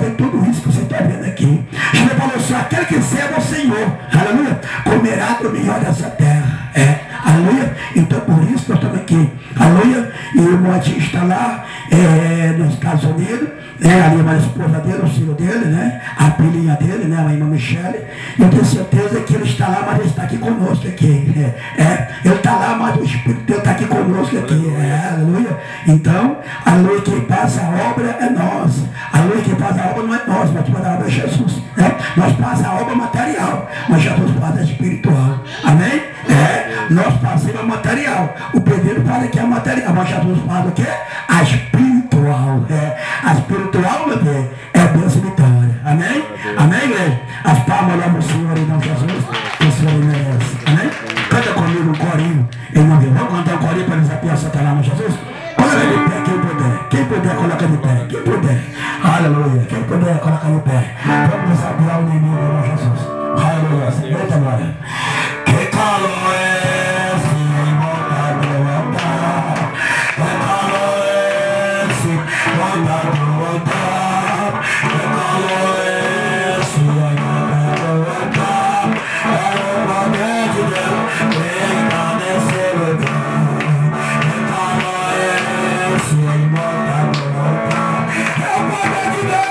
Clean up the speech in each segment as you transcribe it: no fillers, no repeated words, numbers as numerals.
fazer tudo isso que você está vendo aqui. Jesus falou assim, aquele que serve ao Senhor, aleluia, comerá do melhor dessa terra. Aleluia. Então por isso nós estamos aqui. Aleluia. E o Motinho está lá nos Estados Unidos, ali a esposa dele, o filho dele, né? A filhinha dele, né? A irmã Michele. Eu tenho certeza que ele está lá, mas ele está aqui conosco aqui. Ele está lá, mas o Espírito de Deus está aqui conosco aqui. Aleluia. Então, aleluia, quem faz a obra é nós. Aleluia, quem faz a obra não é nós, mas a obra é Jesus. Nós fazemos a obra material, mas Jesus faz a espiritual. Amém? Nós fazemos a material. O pedreiro fala que é a material, mas Jesus faz o quê? A espiritual. A espiritual, meu Deus, é Deus e vitória. Amém? Amém, igreja? As palmas lá no Senhor em nome de Jesus, que o Senhor merece. Amém? Canta comigo um corinho em nome de Jesus. Vamos cantar um corinho para desafiar Satanás no Jesus? Coloca de pé, quem puder. Quem puder, coloca de pé. Quem puder. Aleluia. Quem puder, coloca de pé. Vamos desafiar o inimigo em nome de Jesus. Aleluia. Eita agora. Que calor é esse, montado altar? Que calor é esse, montado altar? Que calor é esse, montado altar? É o poder de Deus que está nesse lugar. Que calor é esse, montado altar? É o poder de Deus.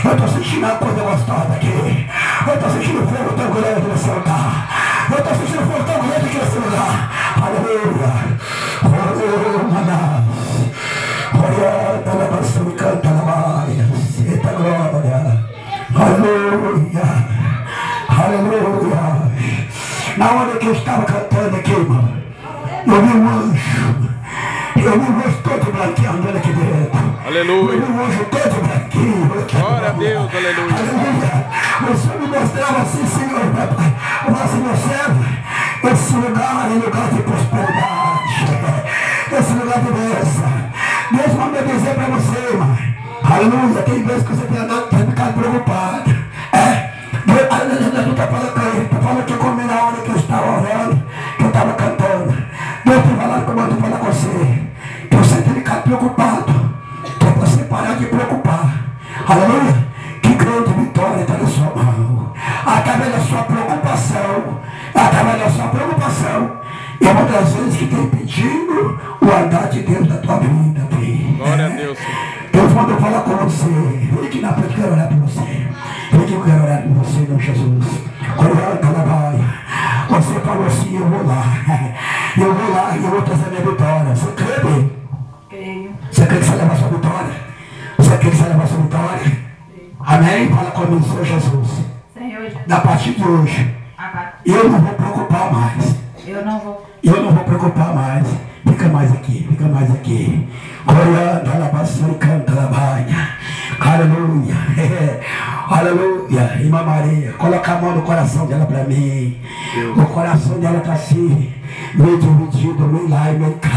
Eu estou sentindo uma coisa gostosa aqui. Eu estou sentindo um fogo tão grande nesse lugar. Eu estou sentindo um fogo tão grande aqui nesse lugar. Aleluia. Aleluia. Canta na Maria. Eita glória. Aleluia. Aleluia. Na hora que eu estava cantando aqui, irmão, eu vi um anjo. Eu vi um anjo todo branquinho andando aqui dentro. Aleluia. Eu vi um anjo todo branquinho. Glória a Deus, aleluia. Aleluia. O Senhor me mostrava assim, Senhor, papai. Eu falo assim, meu servo, esse lugar é lugar de prosperidade. Esse lugar de bênção. Deus manda dizer para você, irmão. Aleluia. Tem vezes que você tem ficado preocupado. Deus está falando que eu comi na hora que eu estava orando, que eu estava cantando. Deus está falando como eu estou falando com você. Que você tem ficado preocupado. Que é para você parar de preocupar. Aleluia. Que grande vitória está na sua mão. Através da sua preocupação. Através da sua preocupação. E uma das vezes que tem impedido o andar de Deus na tua vida. Glória a Deus. Deus mandou falar com você. Vem aqui na frente, quero orar por você. Vem aqui, eu quero orar por você, meu Jesus. Você falou assim, eu vou lá. Eu vou lá e eu vou trazer a minha vitória. Você crê, bem? Creio. Você crê que você vai levar a sua vitória? Você crê que você vai levar a sua vitória? Amém? Fala comigo, Senhor Jesus. Senhor Jesus. Da partir de hoje, eu não vou preocupar mais. Eu não vou. Eu não vou preocupar mais. Fica mais aqui, fica mais aqui. Glória, alabação, canta, alabanha. Aleluia. Aleluia. Irmã Maria, coloca a mão no coração dela para mim. O coração dela está assim, meio dividido, meio lá e meio cá.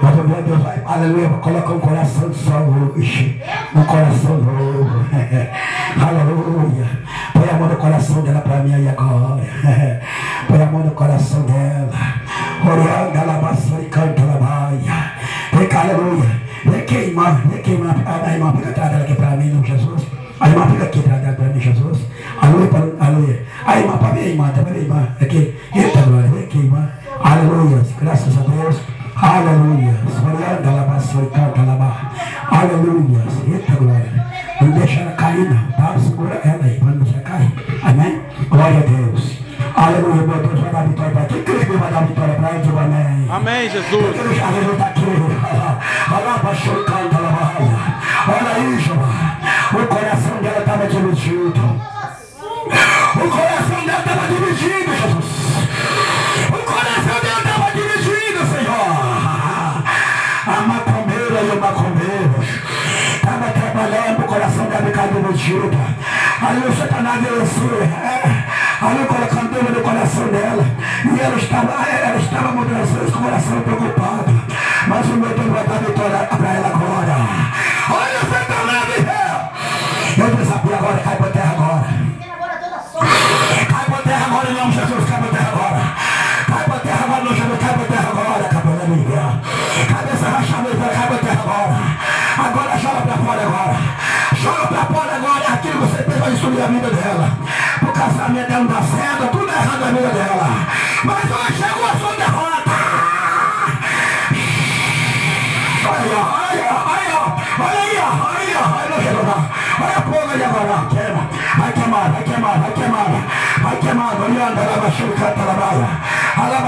Mas meu Deus vai, aleluia, vou colocar um coração só hoje. Um coração novo. Aleluia. Põe a mão no coração dela para mim aí agora. Põe a mão no coração dela. Orando, alabação e canta, alabanha. Aleluia. Vem queimar. A irmã fica atrás dela aqui para mim, não, Jesus. A irmã fica aqui atrás dela para mim, Jesus. Aleluia, aleluia. A irmã para mim, irmã, tá vendo, irmã? Aqui. Eita, glória. Vem aqui, irmã. Aleluia. Graças a Deus. Aleluia. Orando, alabação e canta, alabanha. Aleluia. Eita, glória. Não deixa ela cair, não, tá? Segura ela aí, para não deixar cair. Amém? Glória a Deus. Aleluia, meu Deus, vai dar vitória para quem crê que vai dar vitória para ele, digo amém. Amém, Jesus. Aleluia, está aqui. Olha aí, Jeová. O coração dela estava dividido. O coração dela estava dividido, Jesus. O coração dela estava dividido, Senhor. A macumbeira e o macumbeiro estava trabalhando, o coração dela ficava dividido. Aí o Satanás veio assim, ali colocando dentro do coração dela. E ela estava mudando com o coração preocupado. Mas o meu Deus vai dar vitória para ela agora. Olha o Satanás, eu desafio agora, cai para terra agora. Cai para terra agora, não, Jesus, cai para terra agora. Cai para terra agora, não, Jesus, cai para terra agora. Cabelo Miguel. Cabeça rachada, cai para terra agora. Agora joga para fora agora. Joga para fora agora. É aquilo que você fez para destruir a vida dela. O casamento dela não dá certo, tudo errado na vida dela. Mas hoje chegou a sua derrota. Olha fogo ali agora, queima, vai queimar, olhando, alabaxu, canta, alabaia, olha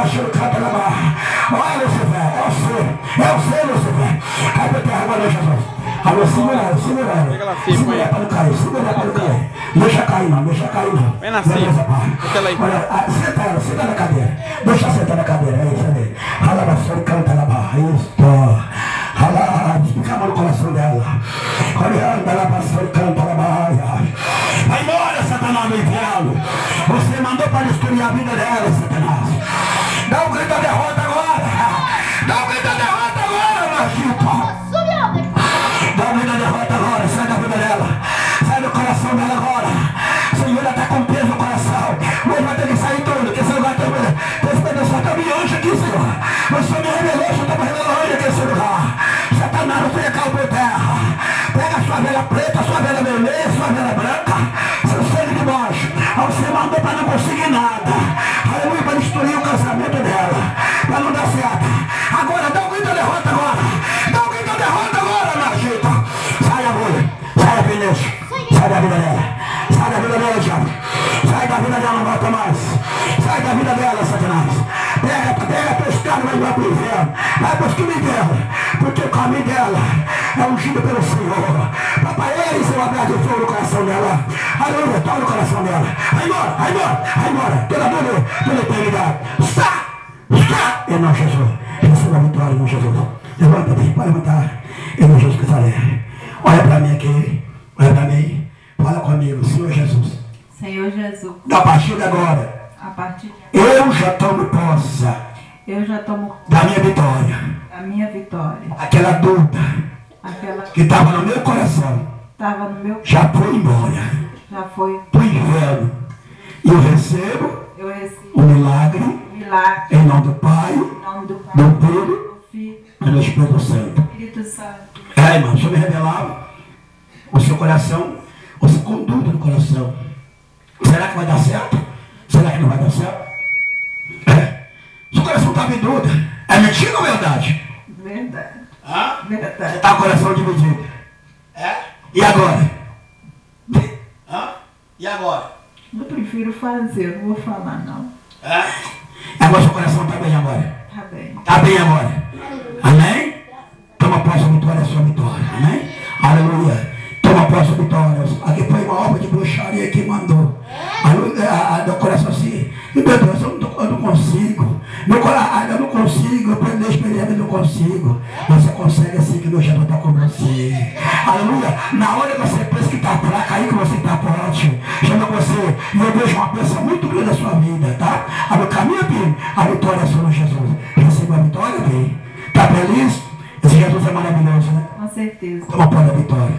Lucifer, é você, Lucifer, cai pra terra agora, Jesus, alô, segura para não cair, deixa cair não, vem na cima, senta na cadeira, deixa sentar na cadeira, é isso aí, alabaxu, canta, alabaia, isso, fica a mão no coração dela. Olhando, ela passou e canta, ela vai embora, Satanás, meu inferno. Você mandou para destruir a vida dela, Satanás. Dá um grito de derrota agora. Dá um grito de derrota agora, Magito. vermelha, sua vela branca, seu sangue de baixo. Você mandou para não conseguir nada. Aleluia, para destruir o casamento dela, para não dar certo. Agora, dá um grito de derrota agora. Dá um grito de derrota agora, Margita. Sai da agulha, sai da Vinícius, sai da vida dela. Sai da vida dela, diabo. Sai da vida dela, não volta mais. Sai da vida dela, Satanás. Pega teu escada e vai pro inferno. Vai para os caminhos dela, porque o caminho dela é ungido pelo Senhor. Papai, ele se abrir de fogo no coração dela. Aleluia, toca no coração dela. Vai embora, vai embora, vai embora. Toda eternidade. Está! Em nome de Jesus. Receba a vitória em nome de Jesus. Levanta-te, pode levantar. Em nome de Jesus que falei. Olha para mim aqui. Olha para mim. Fala comigo, Senhor Jesus. Senhor Jesus. A partir de agora, A partir de eu já tomo posse eu já tomo da minha vitória. a minha vitória. Aquela dúvida Aquela que que estava no meu coração estava no meu já foi embora já foi. para o inferno. E eu recebo Eu recebi o milagre o milagre em nome do Pai, em nome do Pai, do Filho do Filho, e do Espírito Santo. do Espírito Santo. Irmão, deixa eu me revelar o seu coração, você com dúvida no coração. Será que vai dar certo? Será que não vai dar certo? Seu coração estava em dúvida. É mentira ou verdade? Verdade. Hã? Verdade. Você está com o coração dividido. E agora? E agora? Eu prefiro fazer, eu não vou falar não. Agora seu coração está bem agora. Tá bem. Está bem agora. Amém? Toma posse da vitória, é sua vitória. Amém? Aleluia. Toma posse da vitória. Aqui foi uma obra de bruxaria que mandou. Meu coração assim. Meu Deus, eu não consigo. Eu não consigo. Eu prendo experiência, eu não consigo. Você consegue assim que meu Jesus está com você. Aleluia. Na hora que você pensa que está fraca, aí que você está forte. Chama você. E eu vejo uma bênção muito grande na sua vida, tá? No caminho aqui, a vitória é sua no Jesus. Receba a vitória, bem. Está feliz? Esse Jesus é maravilhoso, né? Com certeza. Toma posse da vitória.